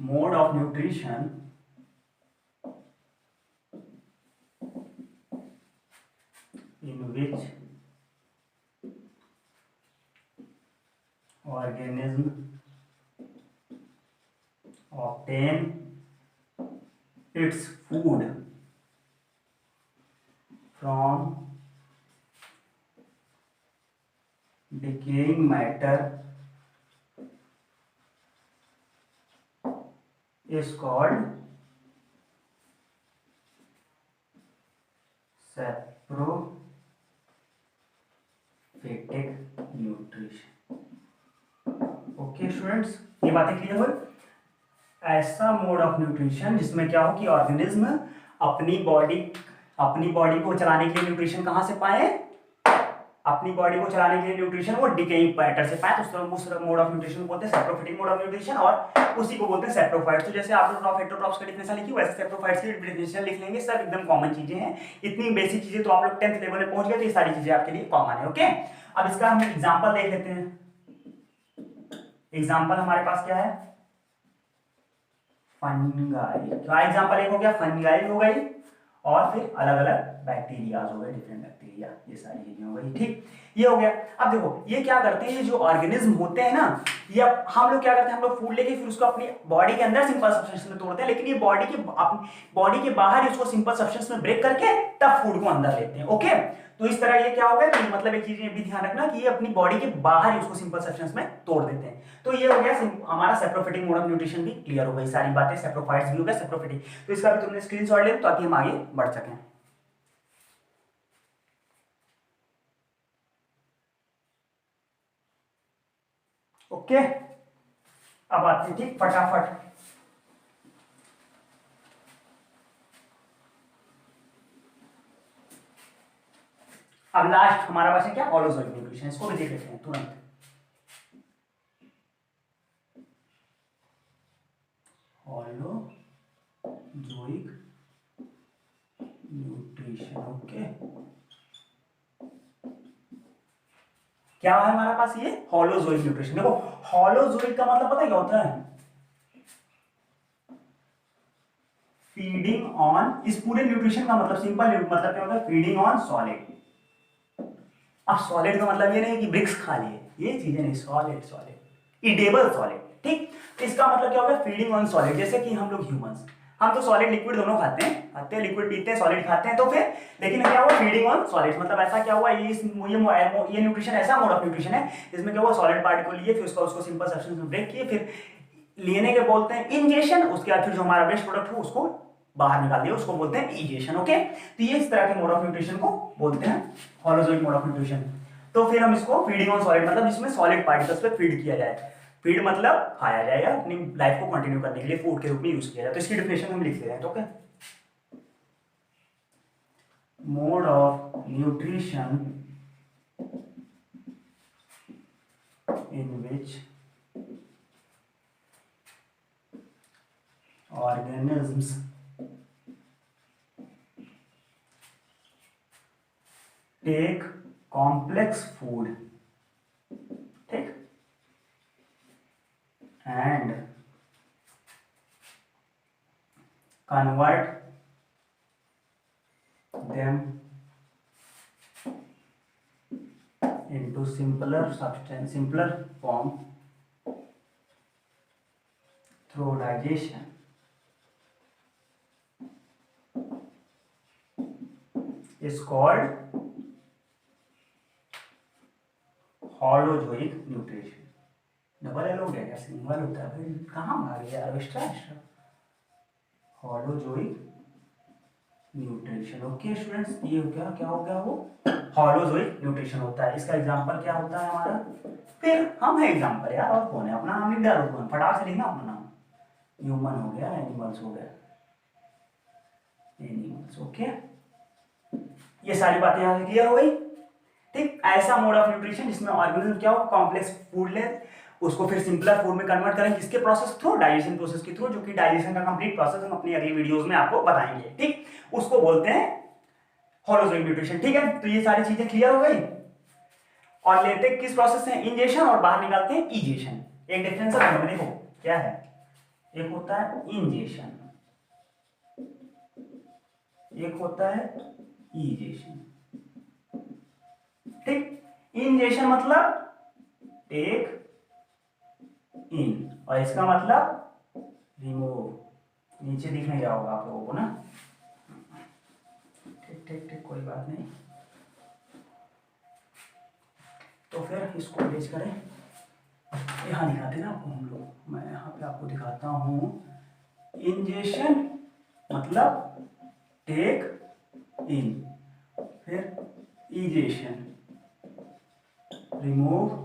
[SPEAKER 1] Mode of nutrition in which organism obtain its food from decaying matter is called saprophytic nutrition. Okay students, ये बातें क्लियर हुई। ऐसा मोड ऑफ न्यूट्रिशन जिसमें क्या हो कि ऑर्गेनिज्म अपनी बॉडी को चलाने के लिए न्यूट्रिशन कहां से पाए? अपनी बॉडी को चलाने के लिए न्यूट्रिशन वो डिकेइंग मैटर से पाए, तो उस मोड ऑफ न्यूट्रिशन को बोलते हैं सैप्रोफिटिक मोड ऑफ न्यूट्रिशन, और उसी को बोलते हैं सैप्रोफाइट्स। तो जैसे ऑटोट्रॉफ हेटेरोट्रॉफ्स की डेफिनेशन लिखी वैसे सैप्रोफाइट्स की डेफिनेशन लिख लेंगे। सब एकदम कॉमन चीजें हैं, इतनी बेसिक चीजें तो आप लोग 10th लेवल में पहुंच गए तो ये सारी चीजें आपके लिए कॉमन है। ओके, अब इसका हम एग्जांपल देख लेते हैं। एग्जांपल हमारे पास क्या है? फंगाई। तो एग्जांपल एक हो गया फंगाई हो गई, और फिर अलग अलग बैक्टीरियाज हो गए, डिफरेंट बैक्टीरिया, ये सारी चीजें हो गई। ठीक, ये हो गया। अब देखो ये क्या करते हैं, ये जो ऑर्गेनिज्म होते हैं ना, ये हम लोग क्या करते हैं, हम लोग फूड लेके फिर उसको अपनी बॉडी के अंदर सिंपल सब्सटेंस में तोड़ते हैं, लेकिन ये बॉडी के बाहर ही उसको सिंपल सब्सटेंस में ब्रेक करके तब फूड को अंदर लेते हैं। ओके, तो इस तरह ये क्या होगा कि मतलब एक चीज ये भी ध्यान रखना कि ये अपनी बॉडी के बाहर ही उसको सिंपल सब्सटेंस में तोड़ देते हैं। तो ये हो गया हमारा सेप्रोफिटिक मोड ऑफ न्यूट्रिशन भी क्लियर हो गई, सारी बातें, सेप्रोफाइट्स भी हो गया, सेप्रोफिटिक। तो इसका भी तुमने स्क्रीनशॉट ले लो ताकि हम आगे बढ़ सकें। ओके, अब आते हैं ठीक फटाफट। अब लास्ट हमारा पास है क्या, होलोजोइक न्यूट्रिशन, इसको भी देख लेते हैं तुरंत। Holozoic nutrition. ओके, क्या है हमारे पास, ये होलोजोइक न्यूट्रिशन। देखो होलोजोइक का मतलब पता है क्या होता है, फीडिंग ऑन, इस पूरे न्यूट्रिशन का मतलब सिंपल मतलब क्या होता है, फीडिंग ऑन सॉलिड। अब सॉलिड का मतलब ये नहीं कि ब्रिक्स खा लिए, ये चीजें नहीं, सॉलिड सॉलिड, ईडेबल सॉलिड। ठीक, इसका मतलब क्या होगा, फीडिंग ऑन सॉलिड। जैसे कि हम लोग ह्यूमंस, हम तो सॉलिड लिक्विड दोनों खाते हैं, लिक्विड पीते हैं, सॉलिड खाते हैं, तो फिर लेकिन क्या हुआ, फीडिंग ऑन सॉलिड, मतलब ऐसा क्या हुआ, ये न्यूट्रिशन ऐसा मोड ऑफ न्यूट्रिशन है जिसमें क्या हुआ, सॉलिड पार्ट को लिए, फिर उसको सिंपल सब्सटेंस में ब्रेक किए, फिर लेने के बोलते हैं इंजेशन, उसके बाद फिर जो हमारा वेस्ट प्रोडक्ट हो उसको बाहर निकाल दिया, उसको बोलते हैं इजेशन। ओके, तो ये इस तरह के मोड ऑफ न्यूट्रिशन को बोलते हैं होलोजोइक मोड ऑफ न्यूट्रिशन। तो फिर हम इसको फीडिंग ऑन सॉलिड, मतलब जिसमें सॉलिड पार्टिकल्स पे फीड किया जाए, फीड मतलब खाया जाएगा, अपनी लाइफ को कंटिन्यू करने के लिए फूड के रूप में यूज किया जाए। तो इसकी डेफिनेशन हम लिख ले रहे हैं, तो okay, mode of nutrition in which organisms take complex food, ठीक, and convert them into simpler substance, simpler form through digestion is called holozoic nutrition। Double L हो गया क्या, सिंगल होता है भाई, कहाँ आ गया यार, extra extra, holozoic nutrition. Okay students, ये क्या क्या हो गया, वो होलोजोइक न्यूट्रिशन होता है। इसका एग्जांपल क्या होता है हमारा, फिर हम है एग्जांपल यार, और कौन है, अपना नाम लिख डालो, कौन फटाक से लिखना अपना नाम, ह्यूमन हो गया, एनिमल्स हो गया, एनिमल्स। ओके, ये सारी बातें यहाँ से क्लियर हो गई। ठीक, ऐसा मोड ऑफ न्यूट्रिशन जिसमें ऑर्गेनिज्म क्या हो, कॉम्प्लेक्स फूड ले, उसको फिर सिंपलर फूड में कन्वर्ट करें, किसके प्रोसेस थ्रू, डाइजेशन प्रोसेस के थ्रू, जो कि डाइजेशन का कंप्लीट प्रोसेस हम अपनी अगली वीडियोस में आपको बताएंगे। ठीक, उसको बोलते हैं होलोजोइक न्यूट्रिशन। ठीक है, तो ये सारी चीजें क्लियर हो गई। और लेते किस प्रोसेस से, इंजेशन, और बाहर निकालते हैं इजेशन। एक डिफरेंस है, देखो क्या है, एक होता है इंजेशन, एक होता है इजेशन। ठीक, इंजेशन मतलब टेक इन, और इसका मतलब रिमूव, नीचे दिख नहीं रहा होगा आप लोगों को ना, ठीक ठीक ठीक, कोई बात नहीं। तो फिर इसको अरेंज करें, यहाँ दिखाते ना आपको हम लोग, मैं यहाँ पे आपको दिखाता हूँ। इंजेशन मतलब टेक इन, फिर इजेशन रिमूव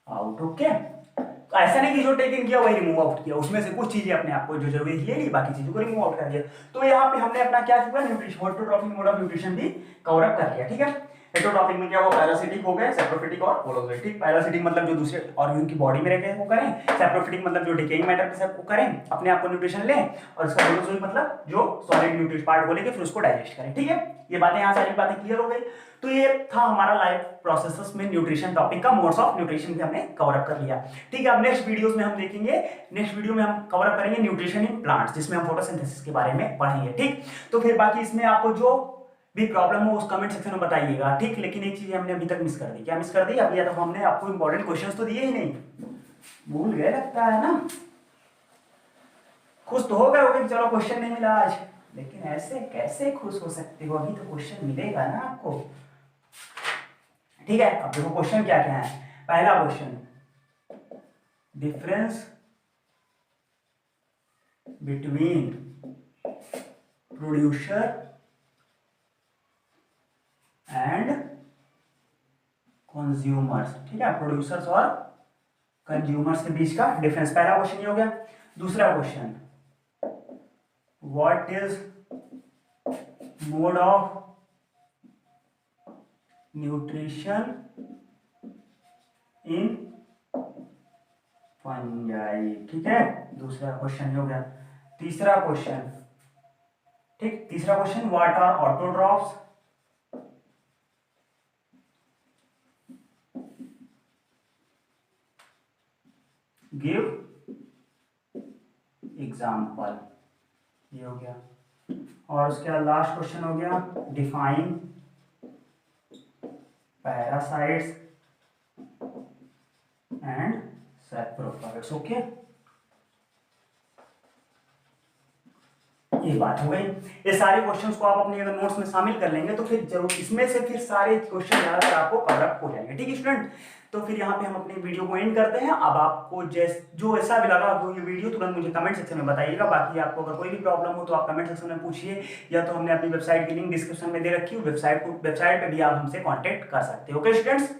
[SPEAKER 1] आउट। ओके, तो ऐसा नहीं कि जो टेक इन किया वही रिमूव आउट किया, उसमें से कुछ चीजें अपने आप को जो जरूरी ले ली, बाकी चीजों को रिमूव आउट कर दिया। तो यहाँ पे हमने अपना क्या चुका, nutrition, autotrophic mode of nutrition भी कवर अप कर लिया। ठीक है, हेटरोट्रॉफिक में क्या वो पैरासिटिक हो गए, सेप्रोफिटिक और होलोजोइक। पैरासिटिक मतलब जो दूसरे ऑर्गन की बॉडी में रह गए वो करें, सेप्रोफिटिक मतलब जो डिकेइंग मैटर के साथ वो करें, अपने आप को न्यूट्रिशन लें, और इसका होलोजोइक मतलब जो सॉलिड न्यूट्रिशन पार्ट को लेके फिर उसको डाइजेस्ट करें। ठीक है, ये बातें यहाँ सारी बातें क्लियर हो गई। तो ये था हमारा लाइफ प्रोसेसेस में न्यूट्रिशन टॉपिक का, मोड्स ऑफ न्यूट्रिशन भी हमने कवर अप कर लिया। ठीक है, अब नेक्स्ट वीडियोस में हम देखेंगे, नेक्स्ट वीडियो में हम कवर अप करेंगे न्यूट्रिशन इन प्लांट्स, जिसमें हम फोटोसिंथेसिस के बारे में पढ़ेंगे। ठीक, तो फिर बाकी इसमें आपको जो भी प्रॉब्लम हो उस कमेंट सेक्शन में बताइएगा। ठीक, लेकिन एक चीज हमने अभी तक मिस कर दी। क्या मिस कर दी? अभी तक हमने आपको इंपॉर्टेंट क्वेश्चंस तो दिए ही नहीं, भूल गए लगता है ना। खुश तो हो गए होगे कि चलो क्वेश्चन नहीं मिला आज, लेकिन ऐसे कैसे खुश हो सकते हो, अभी तो क्वेश्चन मिलेगा ना आपको। ठीक है, अब देखो क्वेश्चन क्या क्या है। पहला question, difference between producer and consumers. ठीक है, प्रोड्यूसर्स और कंज्यूमर्स के बीच का डिफरेंस, पहला क्वेश्चन ये हो गया। दूसरा question, what is mode of nutrition in fungi. ठीक है, दूसरा क्वेश्चन हो गया। तीसरा क्वेश्चन, ठीक, तीसरा question, what are autotrophs, give example, ये हो गया। और उसके बाद लास्ट क्वेश्चन हो गया, define parasites and saprophytes. Okay, ये बात हो गई। ये सारे क्वेश्चंस को आप अपने अगर नोट्स में शामिल कर लेंगे तो फिर जरूर इसमें से फिर सारे क्वेश्चन ज्यादातर आपको कवर अप हो जाएंगे। ठीक है स्टूडेंट, तो फिर यहाँ पे हम अपनी वीडियो को एंड करते हैं। अब आपको जो ऐसा भी लगा वो ये वीडियो तुरंत मुझे कमेंट सेक्शन में बताइएगा। बाकी आपको अगर कोई भी प्रॉब्लम हो तो आप कमेंट सेक्शन में पूछिए, या तो हमने अपनी वेबसाइट की लिंक डिस्क्रिप्शन में दे रखी है, वेबसाइट पे भी आप हमसे कॉन्टेक्ट कर सकते हो। Okay students.